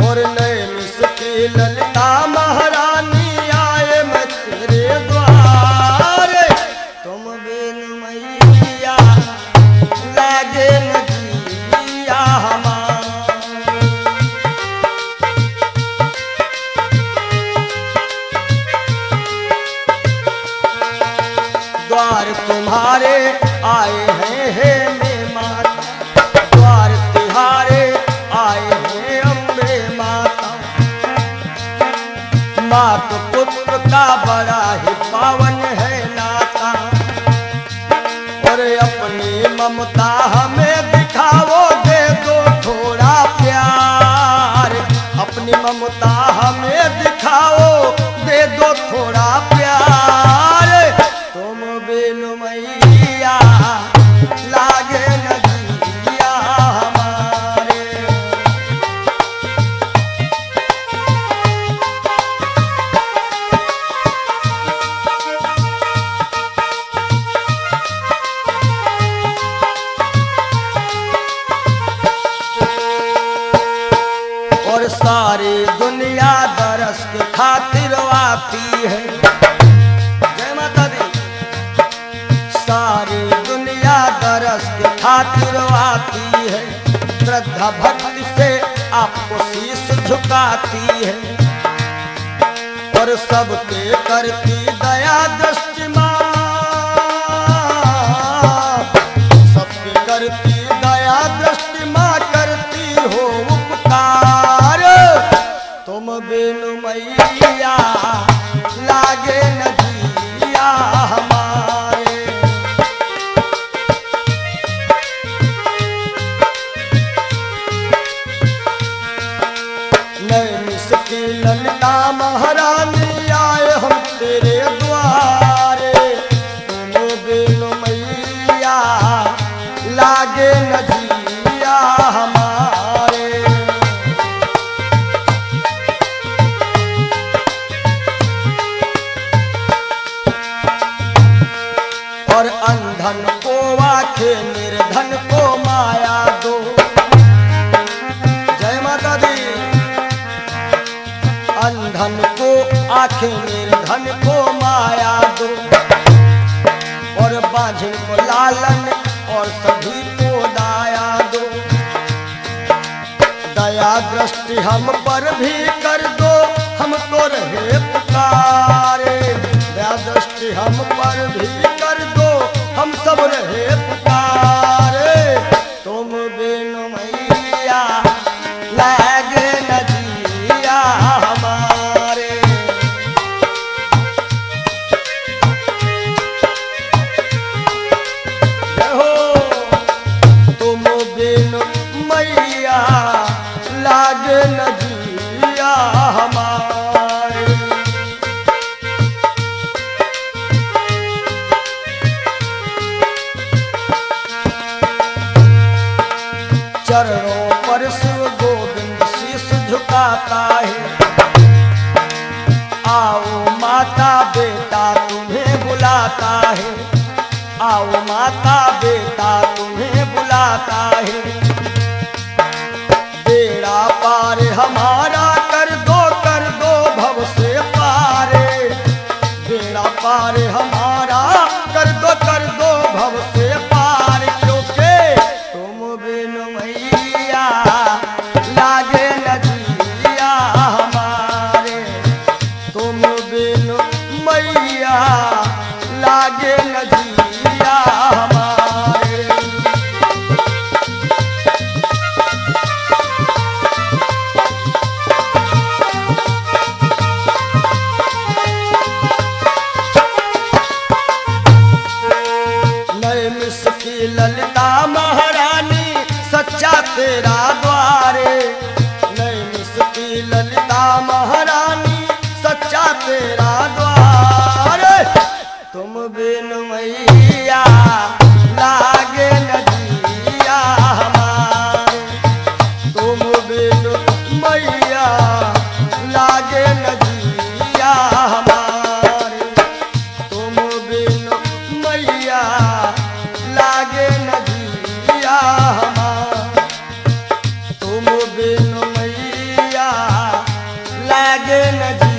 और नए मिसकी ललिता महारानी आए मैं तेरे द्वार। तुम बिन मैया लागे न जिया हमार। द्वार तुम्हारे आए हैं हे मैं माता, द्वार तिहारे आए हैं अम्बे माता। मात पुत्र का बड़ा ही पावन है नाता, और अपनी ममता हमें दिखाओ, दे दो थोड़ा प्यार। अपनी ममता हमें दिखाओ, दे दो थोड़ा प्यार। तुम बिन मैया लागे न जिया हमारे। और सारी दुनिया दरस के खातिर आती है। जय माता दी। सारी दुनिया दरस के खातिर आती है, श्रद्धा भक्ति से आपको शीश झुकाती है। और सबके करती दया दृष्टि माँ, सबके करती दया दृष्टि माँ, करती हो उपकार। तुम बिन मैया लागे न जिया हमारे। नए मिसकी ललिता महारानी आए हम तेरे द्वारे। तुम बिन मैया लागे न जिया हमारे। और अंधन को आंखें, निर्धन को माया दो। जय माता दी। अंधन को आंखें, निर्धन को माया दो। और बांझिन को लालन, और सभी को दाया दो। दया दृष्टि हम पर भी कर दो, हम तो रहे पुकारे। दया दृष्टि हम पर भी कर दो, हम सब रहे पुकारे। तुम बिन मैया लागे न जिया हमारे। हो तुम बिन मैया लागे न जिया हमारे। चरणों पर शिव गोविंद शीश झुकाता है। आओ माता बेटा तुम्हें बुलाता है। आओ माता बेटा तुम्हें बुलाता है। बेड़ा पार हमारा कर दो भव से पारे। बेड़ा पार हमारा कर दो भव से पार। क्योंकि तुम बिन मैया लागे न जिया हमारे। तुम बिन मैया लागे न जिया हमारे। नए मिसकी ललिता महारानी सच्चा तेरा द्वारे। नए मिसकी ललिता महारानी सच्चा तेरा द्वारे। तुम बिन मैया लागे न जिया हमारे। तुम बिन मैया लागे न जिया हमारे। तुम बिन मैया लागे न जिया हमारे। तुम बिन मैया लागे न